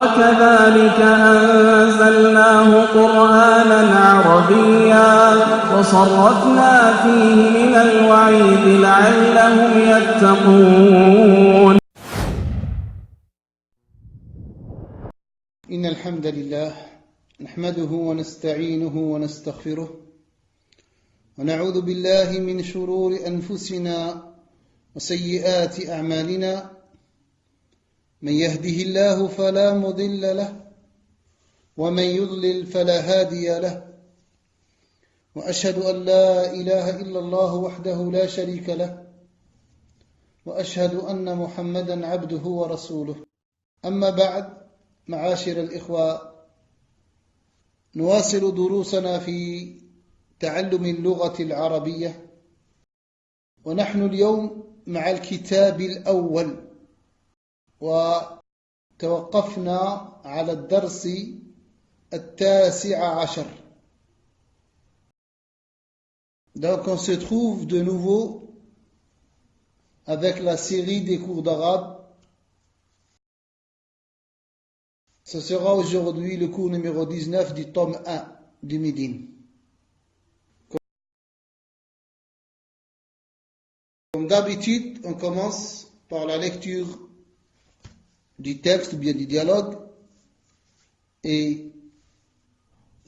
وكذلك أنزلناه قرآنا عربيا وصرفنا فيه من الوعيد لعلهم يتقون. إن الحمد لله نحمده ونستعينه ونستغفره ونعوذ بالله من شرور أنفسنا وسيئات أعمالنا. من يهده الله فلا مضل له ومن يضلل فلا هادي له، وأشهد أن لا إله إلا الله وحده لا شريك له، وأشهد أن محمدا عبده ورسوله. أما بعد، معاشر الإخوة، نواصل دروسنا في تعلم اللغة العربية، ونحن اليوم مع الكتاب الأول، وتوقفنا على الدرس 19. Donc on se trouve de nouveau avec la série des cours d'arabe. Ce sera aujourd'hui le cours numéro 19 du tome 1 du Médine. Comme d'habitude, on commence par la lecture du texte ou bien du dialogue. Et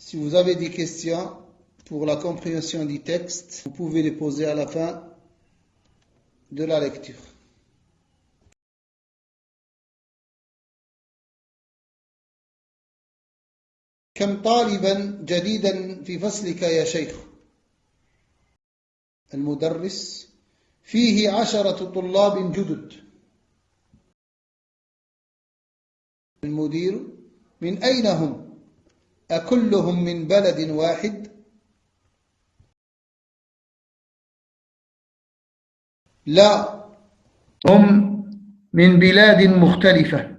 si vous avez des questions pour la compréhension du texte, vous pouvez les poser à la fin de la lecture. كم طالبا جديدا في فصلك يا شيخ؟ المدرس: فيه 10 طلاب جدد. المدير: من أين هم؟ أكلهم من بلد واحد؟ لا، هم من بلاد مختلفة،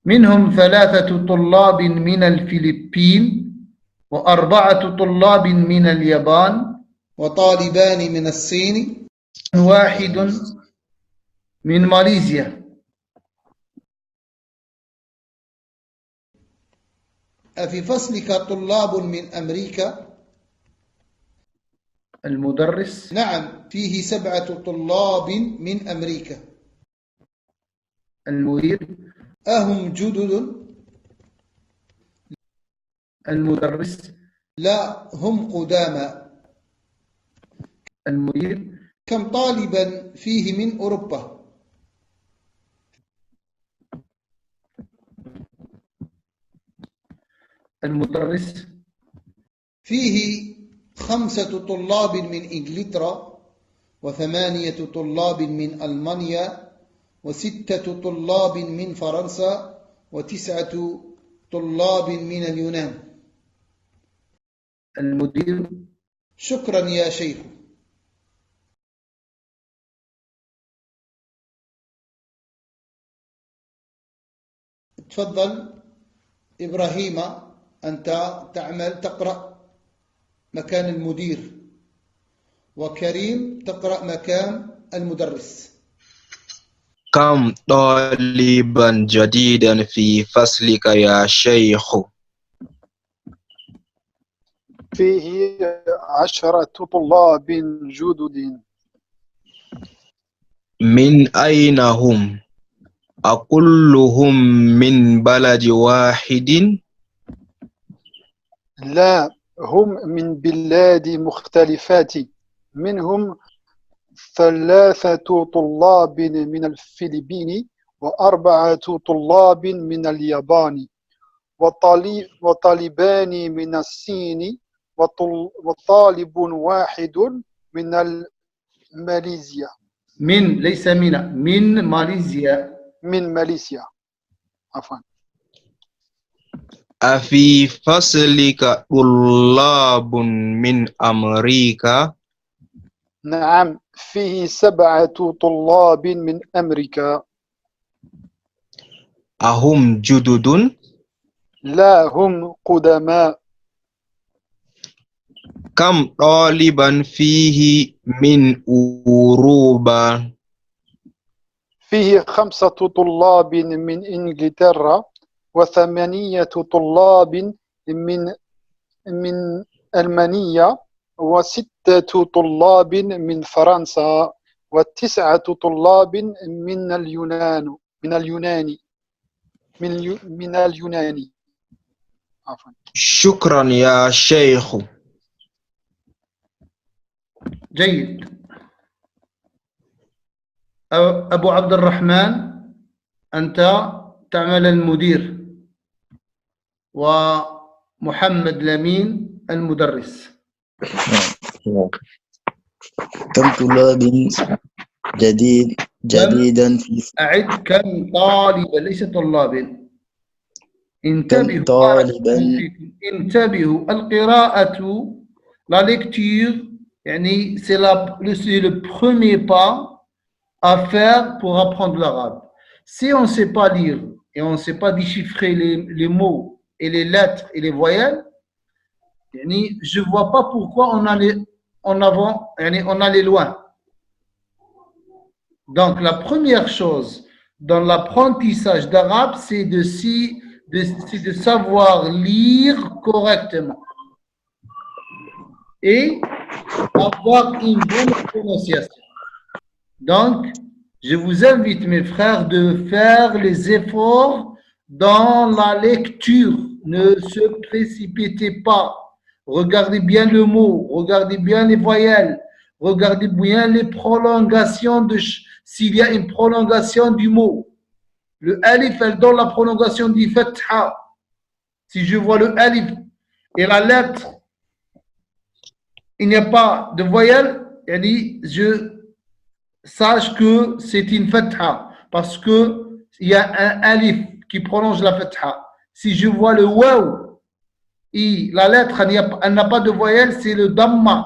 منهم 3 طلاب من الفلبين، و4 طلاب من اليابان، وطالبان من الصين، واحد من ماليزيا. أفي فصلك طلاب من أمريكا؟ المدرس: نعم، فيه 7 طلاب من أمريكا. المدير: أهم جدد؟ المدرس: لا، هم قدامى. المدير: كم طالبا فيه من أوروبا؟ المدرس: فيه 5 طلاب من إنجلترا، و8 طلاب من ألمانيا، و6 طلاب من فرنسا، و9 طلاب من اليونان. المدير: شكرا يا شيخ. تفضل إبراهيم، أنت تقرأ مكان المدير، وكريم تقرأ مكان المدرس. كم طالبا جديدا في فصلك يا شيخ؟ فيه 10 طلاب جدد. من أين هم؟ أكلهم من بلد واحد؟ لا، هم من بلاد مختلفات، منهم 3 طلاب من الفلبين، و4 طلاب من اليابان، وطالبان من الصين، وطالب واحد من ماليزيا. من ليس من ماليزيا. من ماليزيا، عفوا. أفي فصلك طلاب من أمريكا؟ نعم، فيه 7 طلاب من أمريكا. أهم جدد؟ لا، هم قدماء. كم طالبا فيه من أوروبا؟ فيه 5 طلاب من إنجلترا، وثمانية طلاب من ألمانيا، وستة طلاب من فرنسا، وتسعة طلاب من اليونان من اليونان. عفوا. شكرا يا شيخ. جيد. أبو عبد الرحمن، أنت تعمل المدير، ومحمد لمين المدرس. كم طلاب جديدا في أعد كم طالبا، ليس طلاب. كم طالبا انتبهوا. القراءة، la lecture, يعني c'est le premier pas à faire pour apprendre l'arabe. Si on ne sait pas lire et on ne sait pas déchiffrer les mots et les lettres et les voyelles, je ne vois pas pourquoi on allait loin. Donc, la première chose dans l'apprentissage d'arabe, c'est de savoir lire correctement et avoir une bonne prononciation. Donc, je vous invite, mes frères, de faire les efforts dans la lecture. Ne se précipitez pas. Regardez bien le mot, regardez bien les voyelles, regardez bien les prolongations s'il y a une prolongation du mot. Le alif, elle donne la prolongation du fatha. Si je vois le alif et la lettre, il n'y a pas de voyelle, je sache que c'est une fatha parce qu'il y a un alif qui prolonge la fatha. Si je vois le waw et la lettre, elle n'a pas de voyelle, c'est le damma.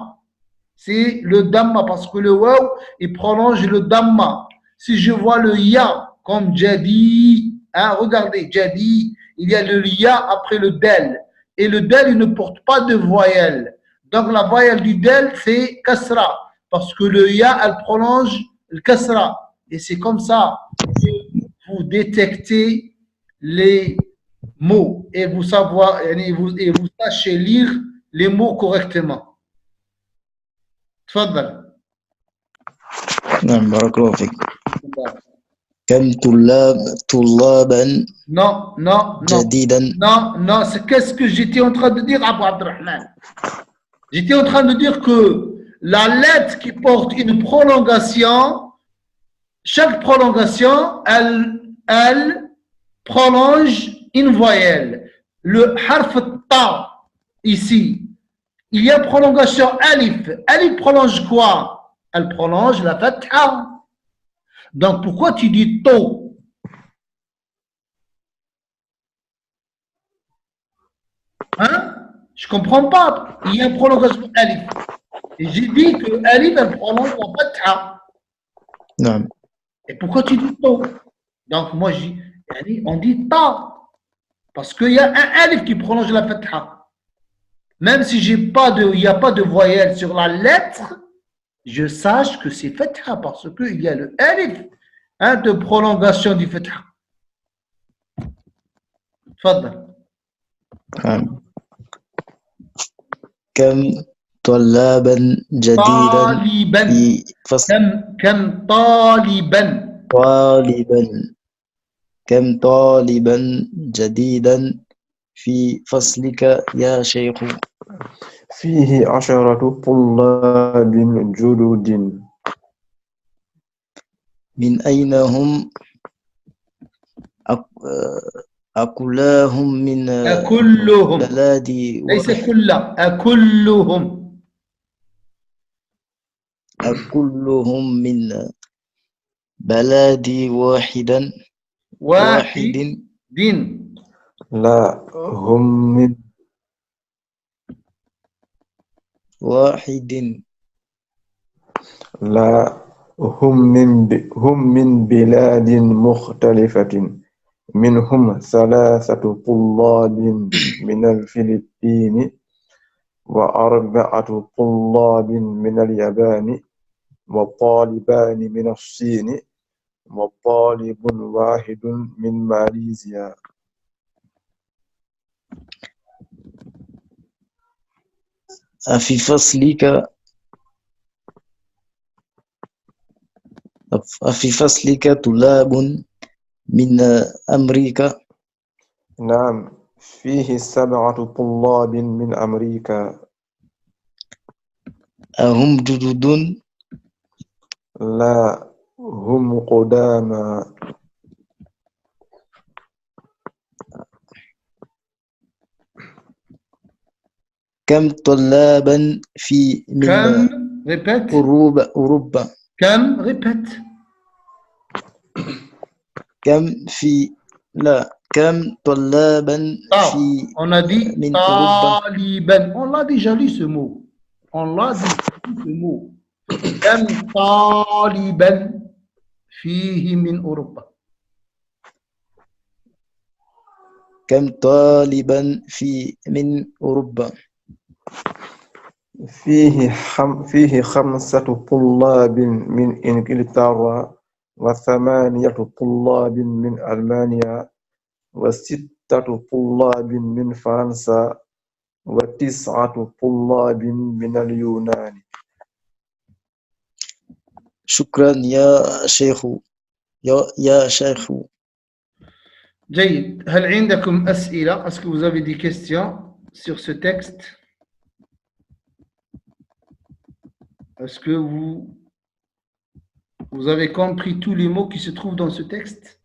C'est le damma parce que le waw, il prolonge le damma. Si je vois le ya comme jadi, regardez, jadi, il y a le ya après le del. Et le del, il ne porte pas de voyelle. Donc la voyelle du del, c'est kasra. Parce que le ya, elle prolonge le kasra. Et c'est comme ça que vous détectez les mots et vous sachez lire les mots correctement. تفضل. نعم بارك الله فيك. كم طلابا Non, جديدا. Non, c'est qu'est-ce que j'étais en train de dire, Abu Abdurrahman? J'étais en train de dire que la lettre qui porte une prolongation, chaque prolongation, elle prolonge une voyelle. Le harf ta, ici, il y a prolongation alif. Alif prolonge quoi? Elle prolonge la fatha. Donc, pourquoi tu dis to? Hein? Je ne comprends pas. Il y a une prolongation alif. Et j'ai dit que alif, elle prolonge la fatha. Non. Et pourquoi tu dis to? Donc, moi, on dit ta. Parce qu'il y a un alif qui prolonge la fatha. Même si il n'y a pas de voyelle sur la lettre, je sache que c'est fatha parce qu'il y a le alif de prolongation du fatha. تفضل. كم طلابا جديدا في فصل كم طالبا كم طالبا جديدا في فصلك يا شيخ؟ فيه 10 طلاب جدد. من أين هم؟ أكلهم من بلاد ليس كلهم أكلهم من بلاد واحد لا هم من واحد لا هم من بلاد مختلفة. منهم 3 طلاب من الفلبين، و4 طلاب من اليابان، وطالبان من الصين، وطالب واحد من ماليزيا. أفي فصلك طلاب من أمريكا؟ نعم، فيه 7 طلاب من أمريكا. أهم جدد؟ لا، هم قدامى. كم طلابا في من كم répète أوروبا؟ كم répète كم طلابا في on a dit من أوروبا؟ طالبا. On l'a déjà lu ce mot. On l'a dit ce mot. كم طالبا فيه من أوروبا. كم طالبا في من أوروبا؟ فيه 5 طلاب من إنجلترا، و8 طلاب من ألمانيا، و6 طلاب من فرنسا، و9 طلاب من اليونان. شكرا يا شيخ. يا شيخ. جيد. هل عندكم أسئلة؟ Est-ce que vous avez des questions sur ce texte? Est-ce que vous avez compris tous les mots qui se trouvent dans ce texte?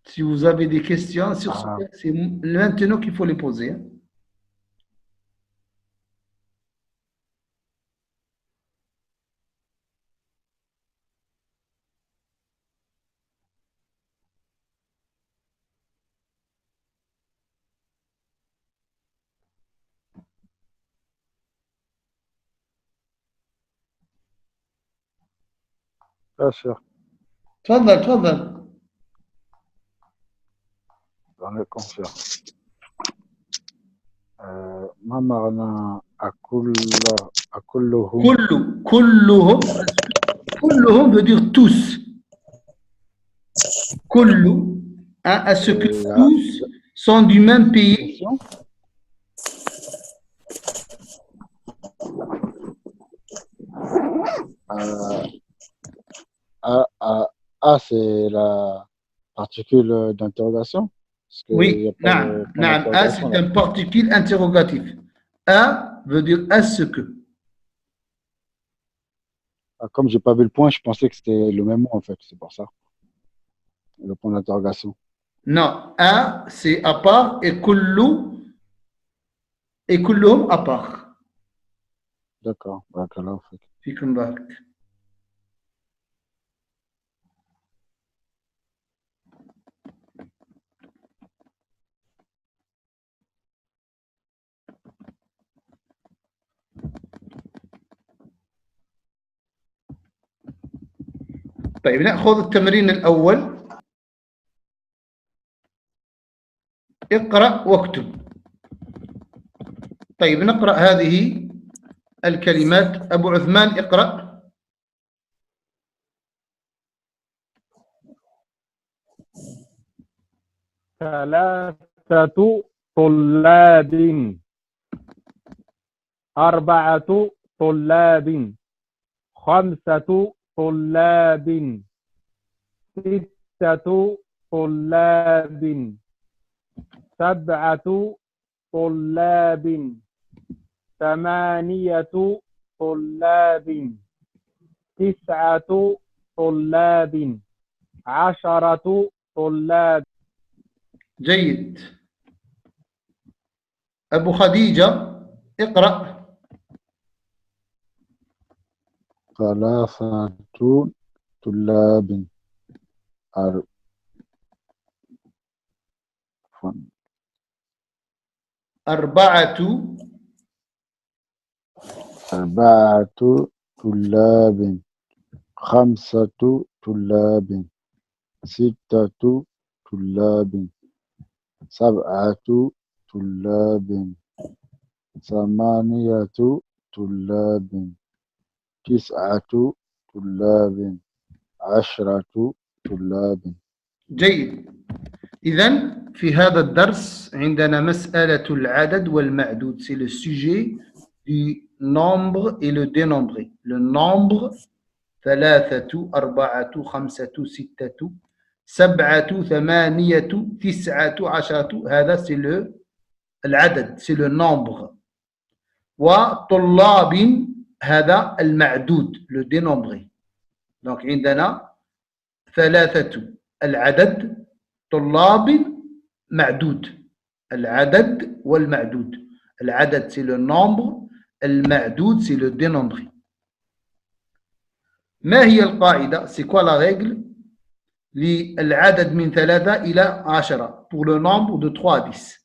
Si vous avez des questions sur ce texte, c'est maintenant qu'il faut les poser. يا شيخ تفضل. عليكم شيخ. ما معنى أكلهم؟ كلهم veut dire tous. À ce que tous sont du même pays. C'est la particule d'interrogation? Oui, A, c'est un particule interrogatif. A veut dire est-ce que. Comme j'ai pas vu le point, je pensais que c'était le même mot en fait, c'est pour ça. Le point d'interrogation. Non, A c'est à part et kulluhum à part. D'accord, barakallahu fik. Fikum barak. طيب نأخذ التمرين الأول. اقرأ واكتب. طيب نقرأ هذه الكلمات. أبو عثمان اقرأ. 3 طلاب، 4 طلاب، 5 طلاب، 6 طلاب، 7 طلاب، 8 طلاب، 9 طلاب، 10 طلاب. جيد. أبو خديجة اقرأ. 3 طلاب، 4 طلاب، 5 طلاب، 6 طلاب، 7 طلاب، 8 طلاب، 9 طلاب، 10 طلاب. جيد. إذن في هذا الدرس عندنا مسألة العدد والمعدود. C'est le sujet du nombre et le dénombré. Le nombre ثلاثة أربعة خمسة ستة سبعة ثمانية تسعة عشرة. هذا c'est العدد, c'est le nombre. وطلاب هذا المعدود, le dénombré. Donc عندنا ثلاثة العدد, طلاب معدود. العدد والمعدود. العدد c'est le nombre, المعدود c'est le dénombré. ما هي القاعدة? C'est quoi la règle للعدد من 3 إلى 10 pour le nombre de 3 à 10.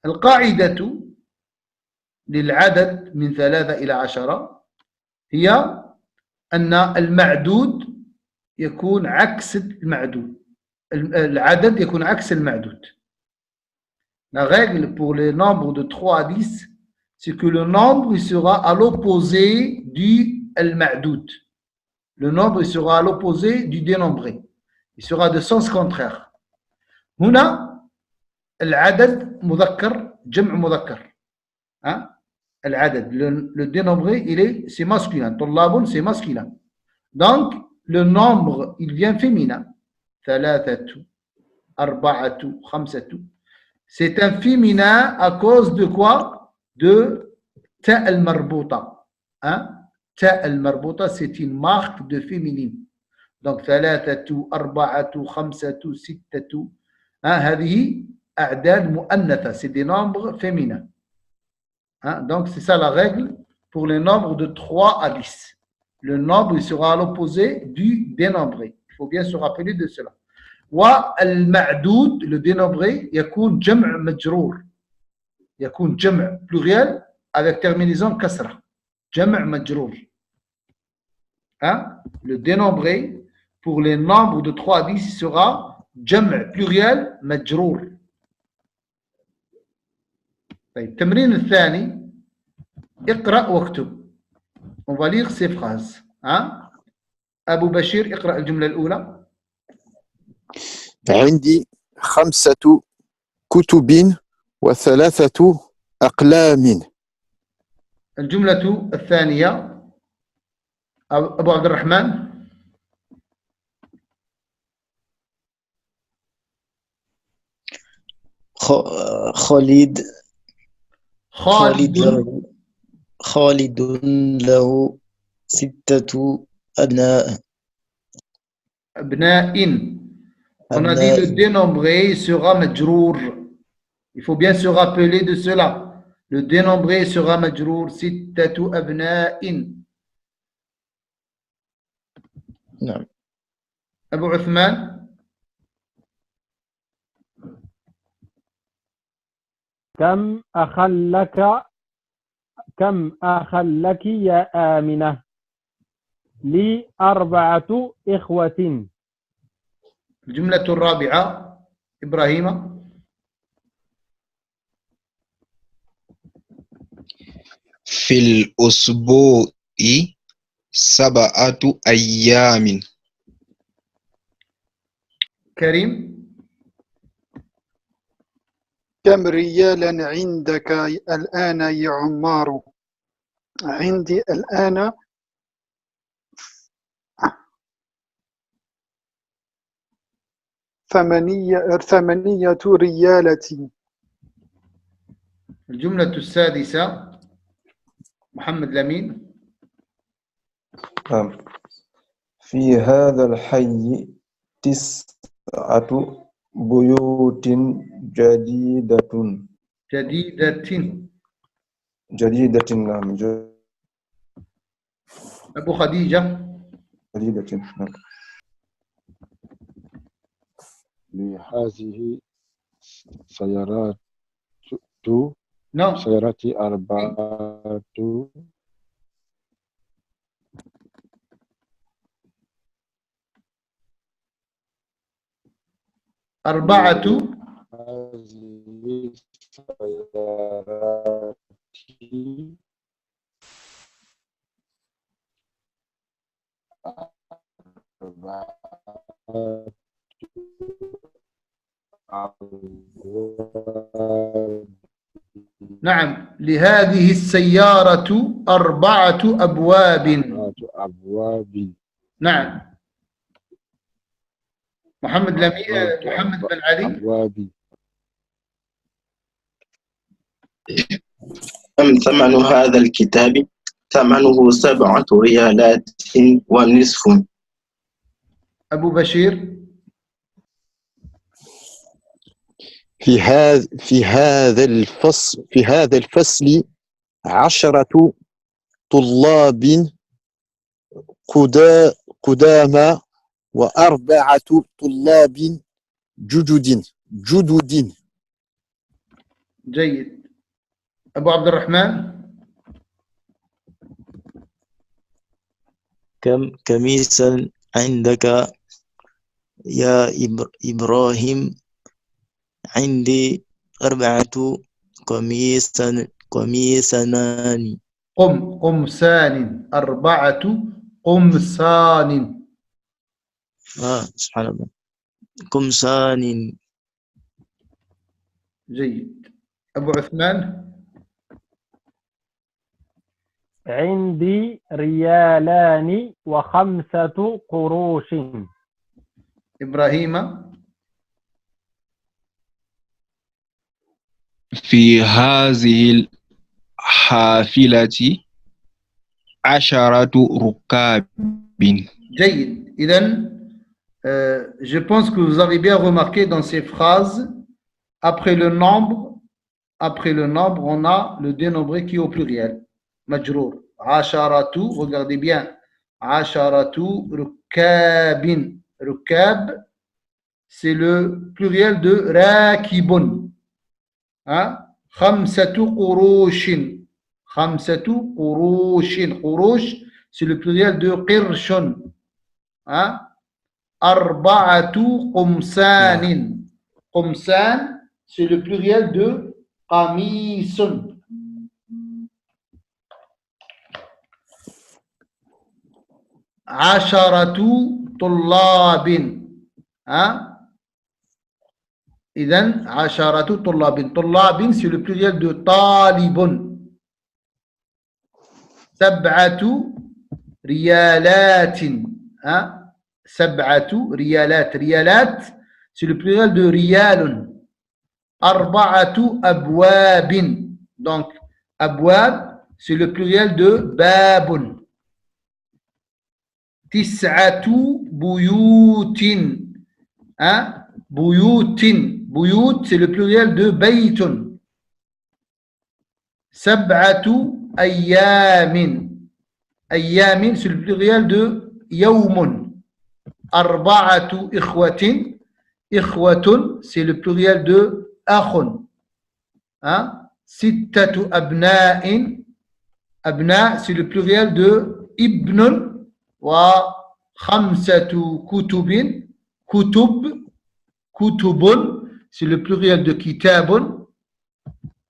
القاعدة للعدد من 3 إلى 10 هي أن المعدود يكون عكس المعدود. العدد يكون عكس المعدود. La règle pour les nombres de 3 à 10, c'est que le nombre il sera à l'opposé du al-ma'doud. Le nombre il sera à l'opposé du dénombré. Il sera de sens contraire. هنا العدد مذكر جمع مذكر. العدد le dénombré c'est masculin. طلاب c'est masculin. Donc le nombre il vient féminin. ثلاثة أربعة خمسة. C'est un féminin à cause de quoi? De ta al-marbuta. Ta al-marbuta c'est une marque de féminine. Donc ثلاثة أربعة خمسة ستة. هذه أعداد مؤنثة, c'est des nombres féminins. Donc c'est ça la règle pour les nombres de 3 à 10. Le nombre il sera à l'opposé du dénombré. Il faut bien se rappeler de cela. والمعدود le dénombré يكون جمع مجرور. يكون جمع pluriel avec terminaison كسرة. جمع مجرور. Le dénombré pour les nombres de 3 à 10 sera جمع pluriel مجرور. طيب التمرين الثاني اقرأ واكتب. On va lire ces phrases. أبو بشير اقرأ الجملة الأولى. عندي 5 كتب و3 أقلام. الجملة الثانية أبو عبد الرحمن. خالد له 6 أبناء. On a dit le dénombré sera majrour. Il faut bien se rappeler de cela. Le dénombré sera majrour. 6 أبناء. نعم. أبو عثمان. كم أخا لك يا آمنة؟ لي 4 إخوة. الجملة الرابعة إبراهيم. في الأسبوع 7 أيام. كريم. كم ريالا عندك الآن يا عمار؟ عندي الآن 8 ريالات. الجملة السادسة محمد لمين. في هذا الحي 9 بيوت جديدة. نعم. أبو خديجة. جديدة. نعم. لهذه سيارات سيارات 4. هذه سيارات أبواب نعم لهذه السيارة 4 أبواب. 4 أبواب. نعم محمد بن علي. أبواب. كم ثمن هذا الكتاب؟ ثمنه 7 ريالات ونصف. أبو بشير. في هذا الفصل 10 طلاب قدامى و4 طلاب جدد. جيد. أبو عبد الرحمن. كم قميصا عندك يا إبراهيم؟ عندي 4 قميصان. قمصان. 4 قمصان. سبحان الله. قمصان. جيد. أبو عثمان. عندي 2 و5 قروش. إبراهيم. في هذه الحافلة 10 ركاب. جيد. إذن je pense que vous avez bien remarqué dans ces phrases, après le nombre, on a le dénombré qui est au pluriel. Majrour. Asharatu, regardez bien. Asharatu rukabin. Rukab, c'est le pluriel de rakibun. Hein? Khamsatu qurushin. Khamsatu qurushin. Qurush, c'est le pluriel de qirshun. Hein? Arba'atu qumsanin. Qumsan, c'est le pluriel de qamisun. Asharatu tullabin. Hein? Idhan, asharatu tullabin. Tullabin, c'est le pluriel de talibun. Sab'atu riyalatin. Hein? Sab'atu riyalat. Riyalat, c'est le pluriel de riyalun. Arba'atu abwabin. Donc, abwab, c'est le pluriel de babun. Tis'atu buyutin. Hein? Buyutin. Buyut, c'est le pluriel de baytun. Sab'atu ayyamin. Ayyamin, c'est le pluriel de yawmun. Arba'atu ikhwatin. Ikhwatun, c'est le pluriel de akhun. Hein? Sittatu abna'in. Abna, c'est le pluriel de ibnun. Wa khamsatu kutubin. Kutub. Kutubun, c'est le pluriel de kitabun.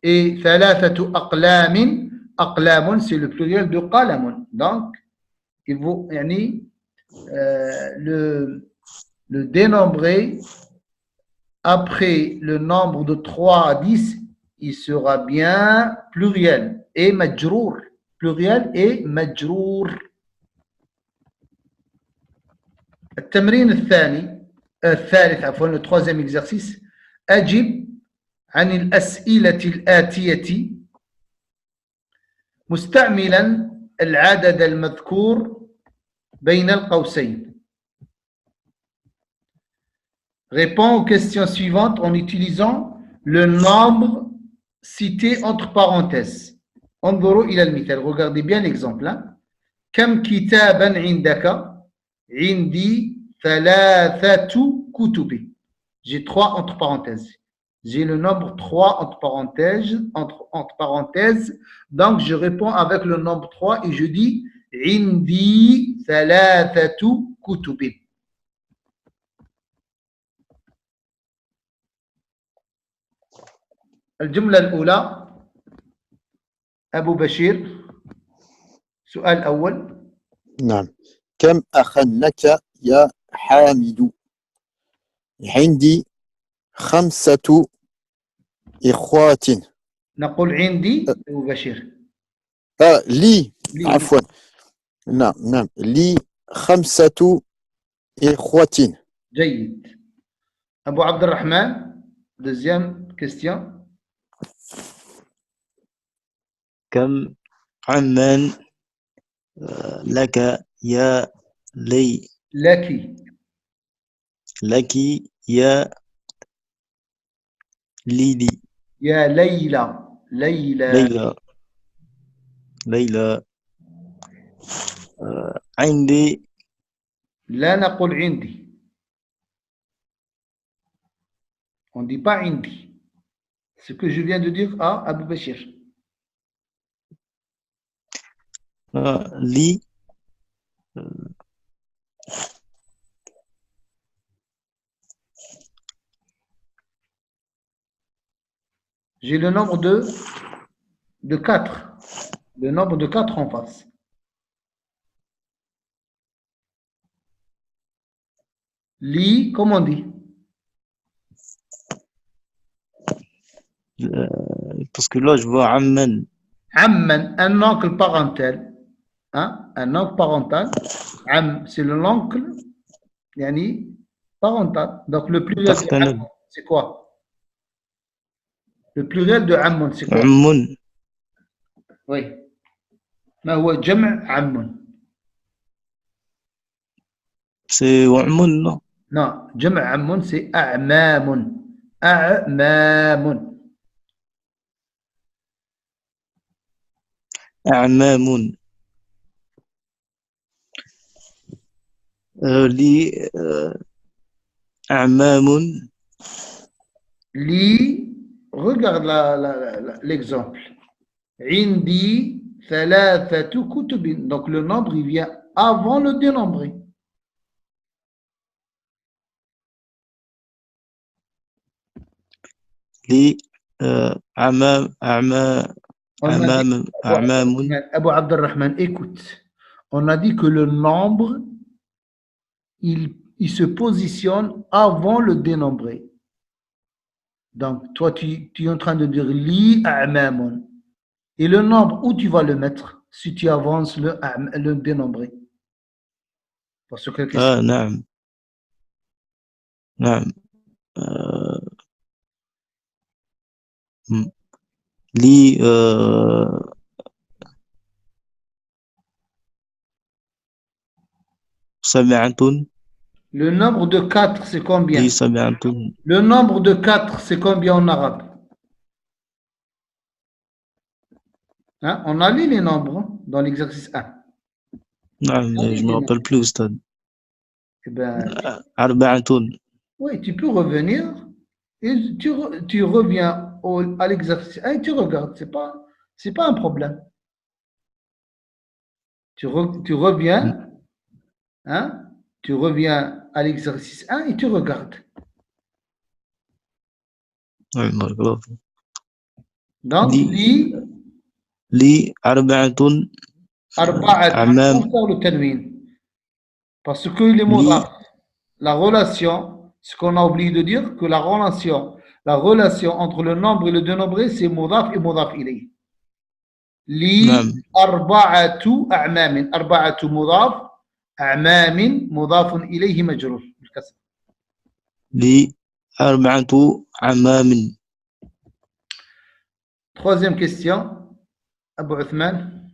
Et thalathatu aqlamin. Aqlamun, c'est le pluriel de qalamun. Donc, il faut, le dénombré après le nombre de 3 à 10, il sera bien pluriel et majrour. Pluriel et majrour. التمرين الثالث عفوا le troisième exercice. أجب عن الأسئلة الآتية مستعملا العدد المذكور بين القوسين. Réponds aux questions suivantes en utilisant le nombre cité entre parenthèses. انظروا إلى المثال. Regardez bien l'exemple. كم كتابا عندك؟ عندي 3 كتب. J'ai 3 entre parenthèses. J'ai le nombre 3 entre parenthèses. Donc, je réponds avec le nombre 3 et je dis عندي 3 كتب. الجملة الأولى أبو بشير. سؤال أول. نعم. كم أخا لك يا حامد؟ عندي خمسة إخوات. نقول عندي أبو بشير. لي لي. عفوا نعم نعم لي خمسة إخوة. جيد. أبو عبد الرحمن deuxième question. كم عمان لك يا لي لك. لك يا ليلي يا ليلى. ليلى. ليلى ليلى عندي لا نقول عندي. On ne dit pas عندي. Ce que je viens de dire à Abou Bachir. لي J'ai le nombre de 4. Le nombre de 4 en face. Li, comment on dit? parce que là je vois Amman. Amman, un oncle parental. Hein? Un oncle parental. Am, c'est le l'oncle yani, parental. Donc le pluriel de Amman, c'est quoi? Le pluriel de Amman, c'est quoi? Ammun. Oui. ما هو جمع عم؟ C'est Ammun, non? Non, جمع عم c'est أعمام. أعمام. أعمام. لي أعمام. لي, regarde l'exemple. عندي ثلاثة كتب. Donc le nombre il vient avant le dénombré. لي أعمام Abou Abdelrahman, écoute. On a dit que le nombre il se positionne avant le dénombré. Donc toi tu es en train de dire li a'mamun. Et le nombre, où tu vas le mettre si tu avances le dénombré? Parce que نعم نعم لي سبعة. Le nombre de 4, c'est combien? لي سبعة. Le nombre de 4, c'est combien en arabe? Hein? On a lu les nombres hein, dans l'exercice 1. نعم je me rappelle plus أستاذ. Eh ben, أربعة. oui, tu peux revenir et tu reviens à l'exercice 1 et tu regardes. C'est pas un problème. Tu reviens, hein? Tu reviens à l'exercice 1 et tu regardes. Donc, لي أربعة أعمام. le tanwin. Parce que les mots la relation, ce qu'on a oublié de dire, que la relation entre le nombre et le dénombré, c'est mudaf et mudaf ilayh. Li arba'atu a'mamin. Arba'atu mudaf, a'mamin mudafun ilayhi majrur. لي أربعة أعمام. Troisième question, Abu Uthman.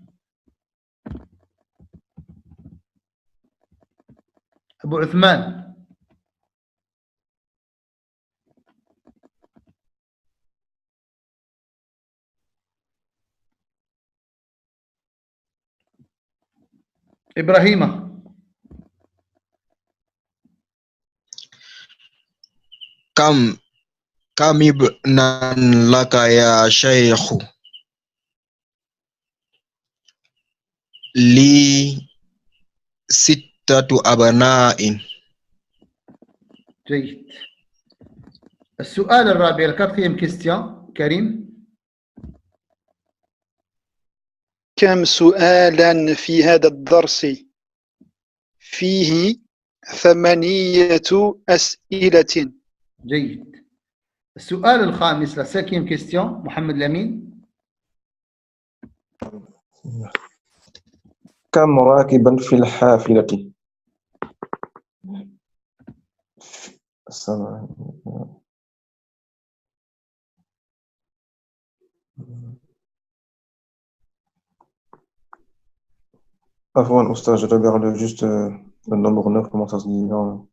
Abu Uthman. Ibrahima. كم ابنا لك يا شيخ؟ لي 6 أبناء. جيد. السؤال الرابع, la quatrième question, Karim. كم سؤالا في هذا الدرس؟ فيه 8 أسئلة. جيد. السؤال الخامس la cinquième question محمد الأمين كم راكبا في الحافلة السماء عفوا أستاذ je regarde juste le nombre 9 comment ça se dit non.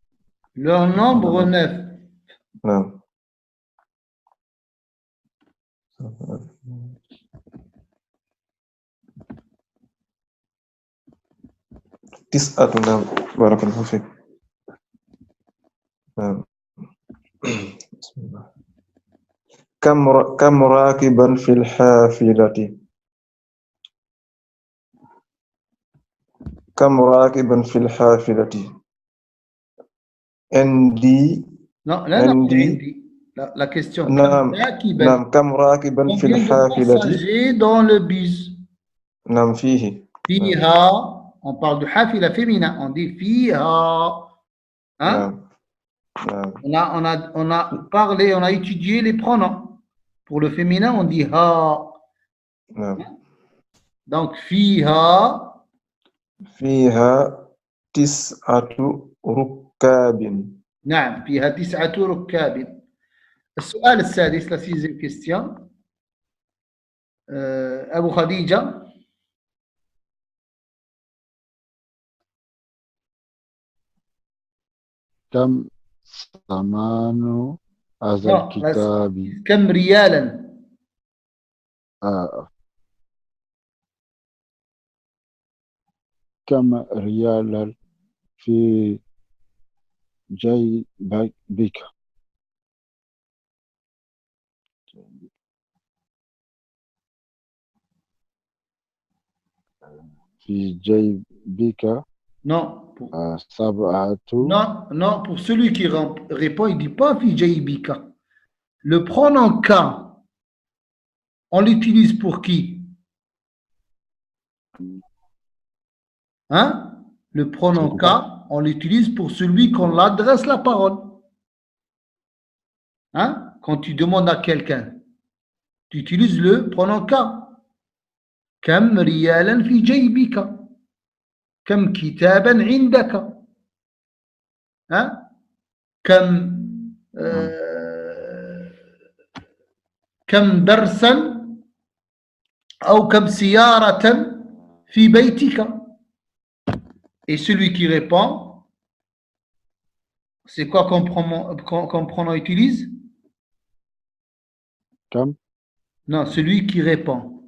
Le nombre 9 نعم تسعة نعم بارك الله فيك نعم بسم الله كم راكبا في الحافلة كم راكبا في الحافلة عندي Non, là, عندي la question. نعم نعم كم راكبا في Combien de الحافلة passagers dans le bus? نعم فيه فيها, on parle de حافلة féminin, on dit فيها. Hein? نعم On a parlé, on a étudié les pronoms. Pour le féminin, on dit ha. نعم Donc فيها فيها تسعة ركاب نعم فيها 9 ركاب. السؤال السادس la sixième question. أبو خديجة. كم ثمن هذا الكتاب؟ كم ريالا؟ كم ريالا في جيبك؟ في جيبك؟ Non. سبعة. Non, non, pour celui qui répond, il ne dit pas fi jaybika. Le pronom ka, on l'utilise pour qui? Hein? Le pronom ka, on l'utilise pour celui qu'on l'adresse la parole. Hein? Quand tu demandes à quelqu'un, tu utilises le pronom ka. Kam riyalan fi jaybika. Kam kitaban indaka. Hein? كم كم درسا أو كم سيارة في بيتك. Et celui qui répond, c'est quoi comme pronom utilise? Comme? Non, celui qui répond.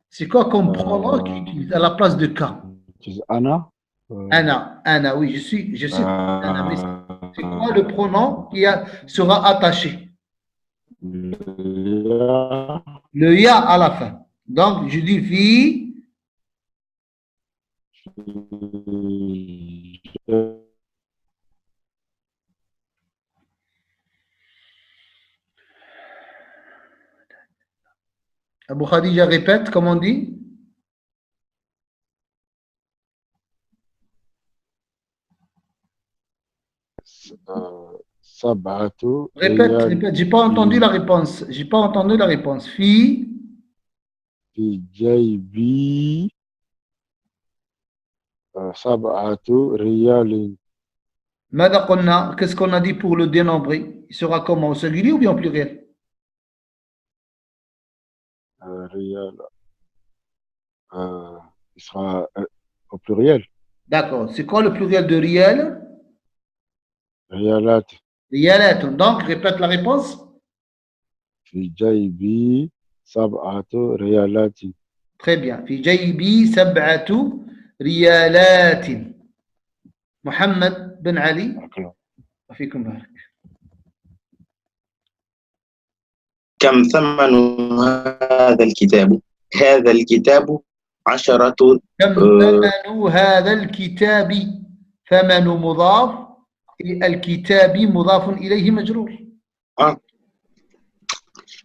C'est quoi comme pronom qu'il utilise à la place de ka? Ana. Ana, oui, je sais. Ana, mais c'est quoi le pronom qui sera attaché? Le ya à la fin. Donc, je dis fi. Abou Khadija répète, comment on dit? Répète, j'ai pas entendu la réponse. Fi. Fi jaybi sab'atu riyalin. Mada qulna, qu'est-ce qu'on a dit pour le dénombré? Il sera comment? Au singulier ou bien au pluriel? Riyal. Il sera au pluriel. D'accord. C'est quoi le pluriel de riel? Riyalat. Riyalat. Donc, répète la réponse. Fi jaybi sab'atu riyalatin. Très bien. Fi jaybi sab'atu riyalatin. Mohamed Ben Ali. Afikum barak. كم ثمن هذا الكتاب؟ هذا الكتاب 10. كم ثمن هذا الكتاب؟ ثمن مضاف، الكتاب مضاف إليه مجرور.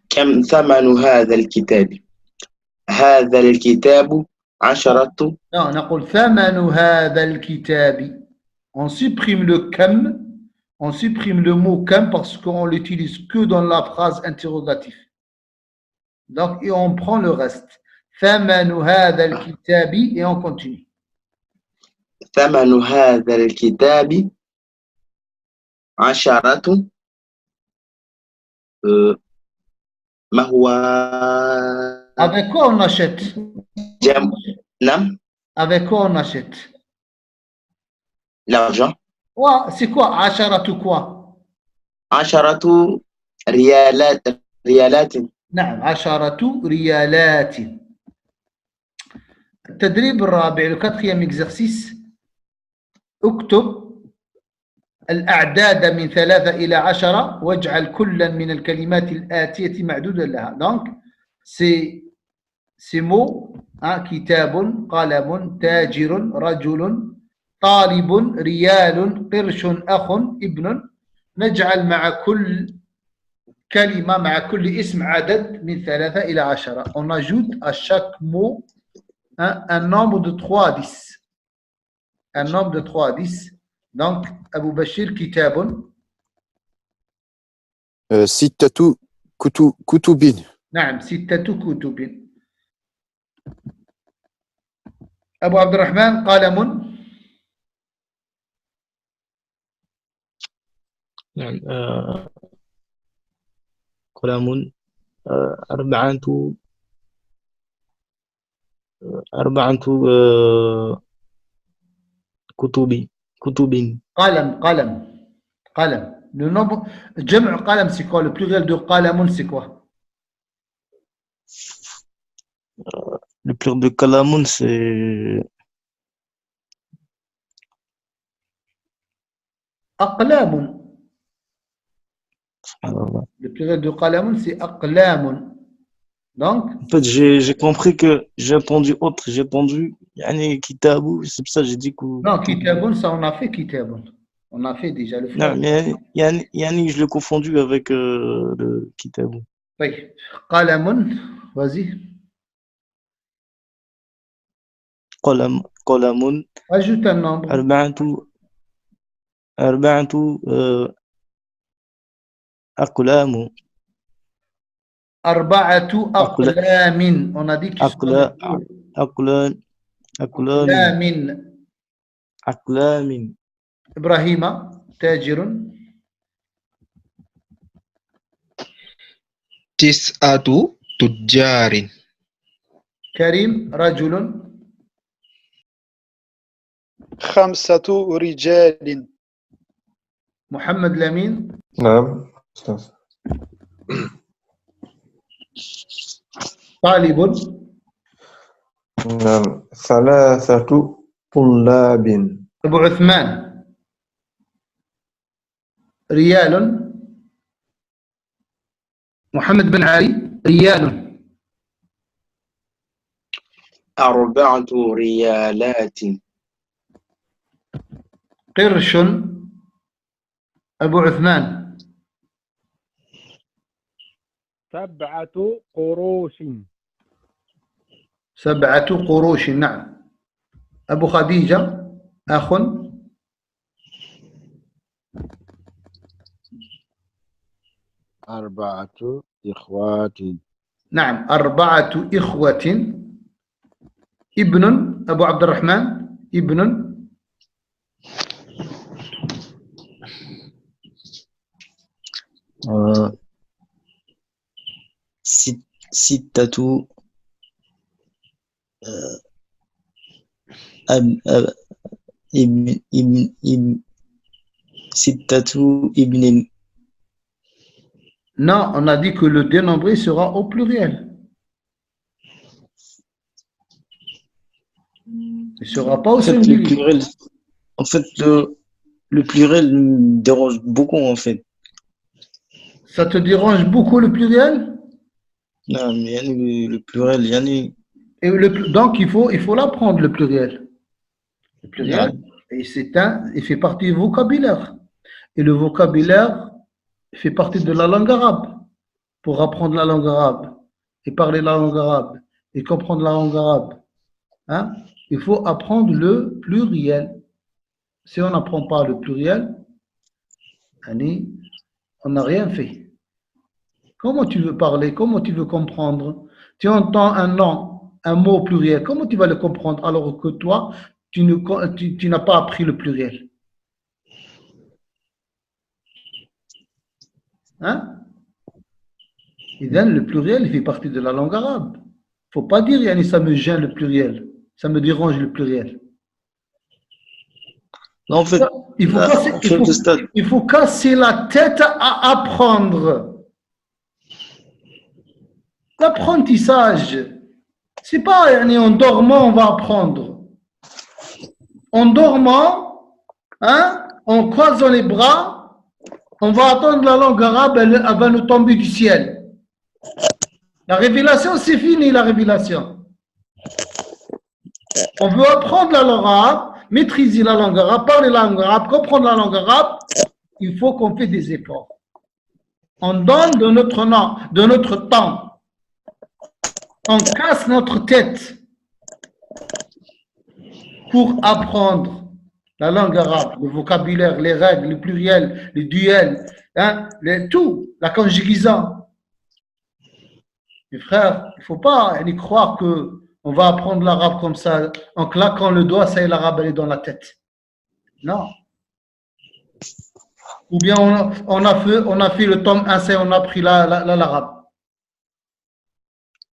كم ثمن هذا الكتاب؟ هذا الكتاب 10. Non, نقول ثمن هذا الكتاب. On supprime le كم, on supprime le mot kam parce qu'on l'utilise que dans la phrase interrogative. Donc, et on prend le reste. ثمن هذا الكتاب et on continue. ثمن هذا الكتاب 10 ما هو Avec quoi on achète? نعم Avec quoi on achète? l'argent Ouais, c'est quoi? عشرة quoi? 10 ريالات نعم 10 ريالات. التدريب الرابع le quatrième exercice اكتب الأعداد من 3 إلى 10 واجعل كلا من الكلمات الآتية معدودا لها. Donc, ces mots, hein, كتاب قلم تاجر رجل طالب ريال قرش أخ ابن نجعل مع كل كلمة مع كل اسم عدد من 3 إلى 10. On ajoute à chaque mot un nombre de 3 à 10. Un nombre de 3 à 10. Donc, Abu Bashir, كتاب. 6 كتب. نعم 6 كتب. أبو عبد الرحمن قلم. نعم قلم 4 كتب قلم. Le nombre, جمع قلم c'est quoi? Le pluriel de قلم c'est quoi? Le pluriel de Kalamun, c'est أقلام. subhanallah. Le pluriel de قلم c'est أقلام. Donc, En fait, j'ai compris que j'ai entendu autre, j'ai entendu yani kitabu, c'est pour ça que j'ai dit que non, كتاب, ça on a fait كتاب. On a fait déjà le non, frère. mais yani je l'ai confondu avec le kitabu. طيب قلم, vas-y. قلم Ajoute un nombre. 4 أقلام 4 أقلام. On a dit qu'ils sont أقلام إبراهيم تاجر. 9 تجار. كريم رجل. 5 رجال. محمد لمين. نعم أستاذ. طالب. نعم 3 طلاب. أبو عثمان ريال. محمد بن علي ريال. 4 ريالات. قرش. أبو عثمان 7 قروش. 7 قروش. نعم. أبو خديجة أخ. 4 إخوات. نعم 4 إخوة. ابن. أبو عبد الرحمن ابن. 6 ابن. Non, on a dit que le dénombré sera au pluriel. Il ne sera pas au singulier. En fait, le pluriel me dérange beaucoup, en fait. Ça te dérange beaucoup le pluriel? Non, mais le pluriel, Et donc, il faut l'apprendre, le pluriel. Le pluriel, et il fait partie du vocabulaire. Et le vocabulaire fait partie de la langue arabe. Pour apprendre la langue arabe, et parler la langue arabe, et comprendre la langue arabe, hein, il faut apprendre le pluriel. Si on n'apprend pas le pluriel, Yani, on n'a rien fait. Comment tu veux parler? Comment tu veux comprendre? Tu entends un nom, un mot pluriel, comment tu vas le comprendre alors que toi, tu n'as pas appris le pluriel? Hein? Et bien, le pluriel, il fait partie de la langue arabe. Il ne faut pas dire, yani, ça me gêne le pluriel, ça me dérange le pluriel. Non, en fait, Il faut, là, casser, en fait, Ustad, il faut casser la tête à apprendre. L'apprentissage, c'est pas yani, en dormant on va apprendre. En dormant, hein, en croisant les bras, on va attendre la langue arabe, elle va nous tomber du ciel. La révélation, c'est fini la révélation. On veut apprendre la langue arabe, maîtriser la langue arabe, parler la langue arabe, comprendre la langue arabe, il faut qu'on fait des efforts. On donne de notre temps. On casse notre tête pour apprendre la langue arabe, le vocabulaire, les règles, le pluriel, les duels, hein, tout, la conjugaison. Mes frères, il ne faut pas y croire qu'on va apprendre l'arabe comme ça, en claquant le doigt, ça y est, l'arabe, elle est dans la tête. Non. Ou bien on a fait le tome 1, ça y est, on a appris l'arabe.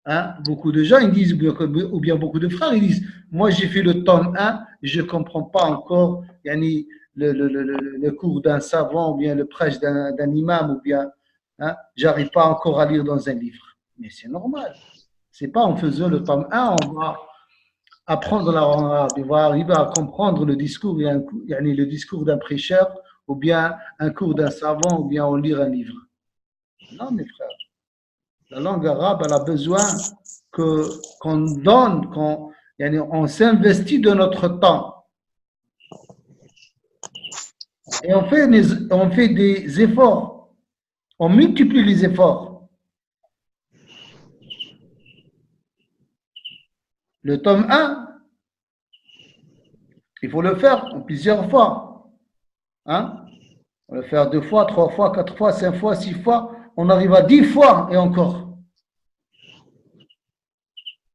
Hein? Beaucoup de gens, ils disent, ou bien beaucoup de frères, ils disent, moi j'ai fait le tome 1, je ne comprends pas encore yani, le cours d'un savant, ou bien le prêche d'un imam, ou bien, hein, j'arrive pas encore à lire dans un livre. Mais c'est normal. C'est pas en faisant le tome 1, on va apprendre la langue arabe, on va arriver à comprendre le discours, yani le discours d'un prêcheur, ou bien un cours d'un savant, ou bien on lire un livre. Non, mes frères. La langue arabe, elle a besoin qu'on donne, on s'investit de notre temps. Et on fait des efforts. On multiplie les efforts. Le tome 1, il faut le faire en plusieurs fois. Hein? On va le faire 2 fois, 3 fois, 4 fois, 5 fois, 6 fois. On arrive à 10 fois et encore.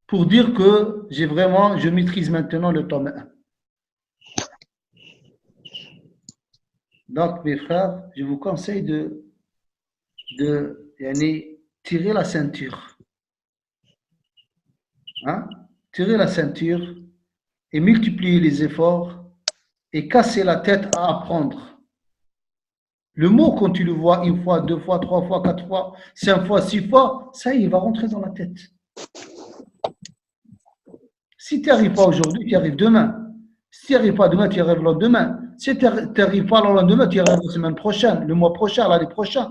Pour dire que je maîtrise maintenant le tome 1. Donc, mes frères, je vous conseille de tirer la ceinture. Hein? Tirer la ceinture et multiplier les efforts et casser la tête à apprendre. Le mot, quand tu le vois 1 fois, 2 fois, 3 fois, 4 fois, 5 fois, 6 fois, ça y est, il va rentrer dans la tête. Si tu n'y arrives pas aujourd'hui, tu y arrives demain. Si tu n'y arrives pas demain, tu y arrives le lendemain. Si tu n'y arrives pas le lendemain, tu y arrives la semaine prochaine, le mois prochain, l'année prochaine.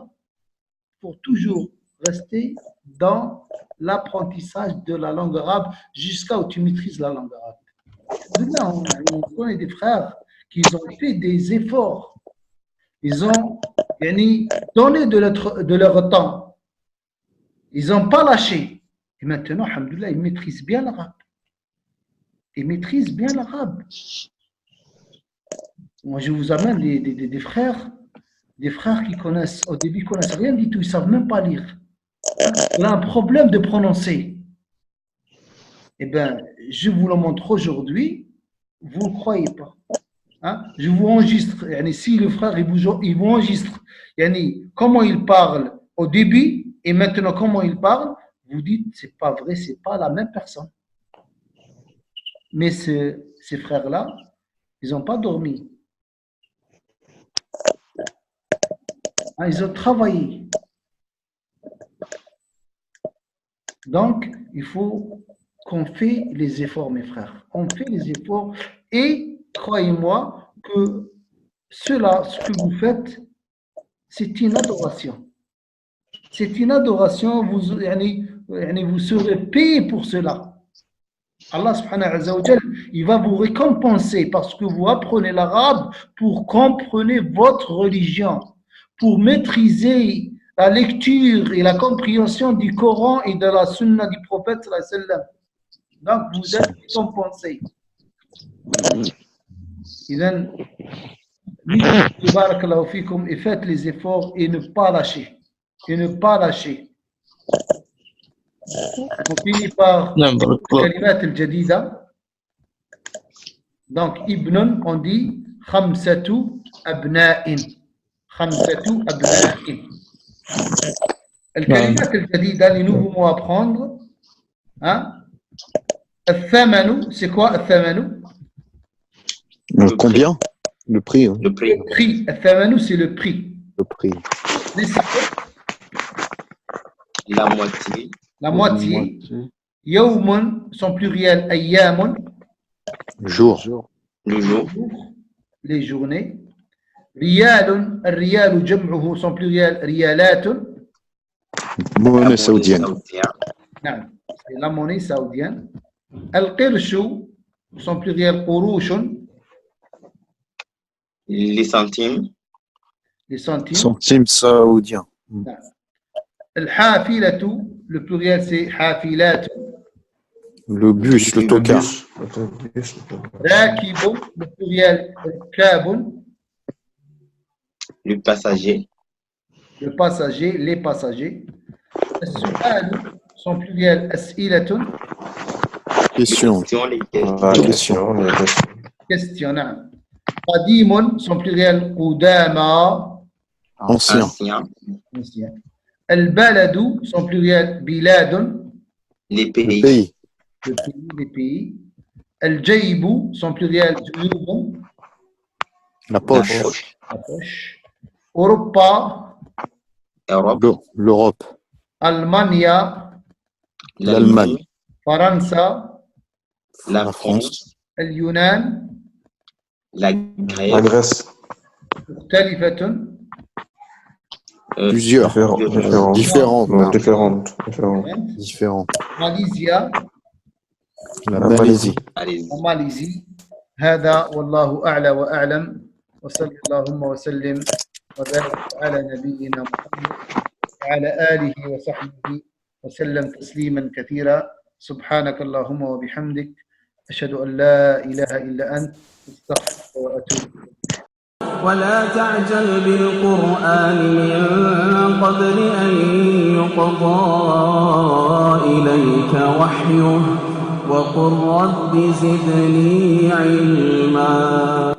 Pour toujours rester dans l'apprentissage de la langue arabe jusqu'à où tu maîtrises la langue arabe. On connaît des frères qui ont fait des efforts. Ils ont donné de leur temps. Ils n'ont pas lâché. Et maintenant, alhamdoulilah, ils maîtrisent bien l'arabe. Ils maîtrisent bien l'arabe. Moi, je vous amène des frères qui connaissent, au début, ils ne connaissent rien du tout, ils ne savent même pas lire. On a un problème de prononcer. Eh bien, je vous le montre aujourd'hui, vous ne croyez pas. Hein? Je vous enregistre, si le frère, il vous enregistre comment il parle au début et maintenant comment il parle, vous dites, c'est pas vrai, c'est pas la même personne. Mais ces frères-là, ils n'ont pas dormi. Ils ont travaillé. Donc, il faut qu'on fait les efforts, mes frères. On fait les efforts et croyez-moi que ce que vous faites, c'est une adoration. C'est une adoration, vous serez payé pour cela. Allah subhanahu wa ta'ala, il va vous récompenser parce que vous apprenez l'arabe pour comprendre votre religion, pour maîtriser la lecture et la compréhension du Coran et de la sunna du prophète sallallahu alayhi wa sallam. Donc vous êtes récompensé. Barakallahu fikum, et faites les efforts et ne pas lâcher. Et ne pas lâcher. On finit par Kalimat al-Jadida. Donc, Ibn, on dit Khamsatu abna'in. Khamsatu abna'in. Al-Kalimat al-Jadida, les nouveaux mots à prendre. Hein? Al-Thamanu, c'est quoi Al-Thamanu? Combien? Le prix. Hein. Le prix. Le prix. Al-Thamanu, c'est le prix. Le prix. La moitié. La moitié. Yawmun, son pluriel, ayyamun. Jour. Le jour. Les journées. Riyalun, riyalu jam'uhu, son pluriel, riyalatun. Monnaie saoudienne. Non, c'est la monnaie saoudienne. Al-qirshu, son pluriel, qurushun. Les centimes. Les centimes. Centimes saoudiens. Al-hafilatu, le pluriel, c'est hafilat. Le bus, le tocard. Rakibun, le pluriel, kabun. Le passager. Le passager, les passagers. As-su'al, son pluriel, as'ilatun. Question. Question. Question. Qadimun, son pluriel, qudama. Ancien. Ancien. Al-baladu, son pluriel, biladun. Les Le pays. pays. Le pays, les pays. Al-jaybu, son pluriel, juyubun. La poche. La poche. Europa, Europe. L'Europe. Allemagne, L'Allemagne. Faransa, La France. Al-Yunan, La La Grèce. Grèce. مختلفة. Plusieurs. Différentes. Différentes. Malaysia, La Malaisie. Allez-y. Malaisie. هذا والله أعلى وأعلم وصلى اللهم وسلم وبارك على نبينا محمد وعلى آله وصحبه وسلم تسليما كثيرا سبحانك اللهم وبحمدك أشهد أن لا إله إلا أنت أستغفرك وأتوب إليك. ولا تعجل بالقرآن من قبل أن يقضى إليك وحيه وقل رب زدني علما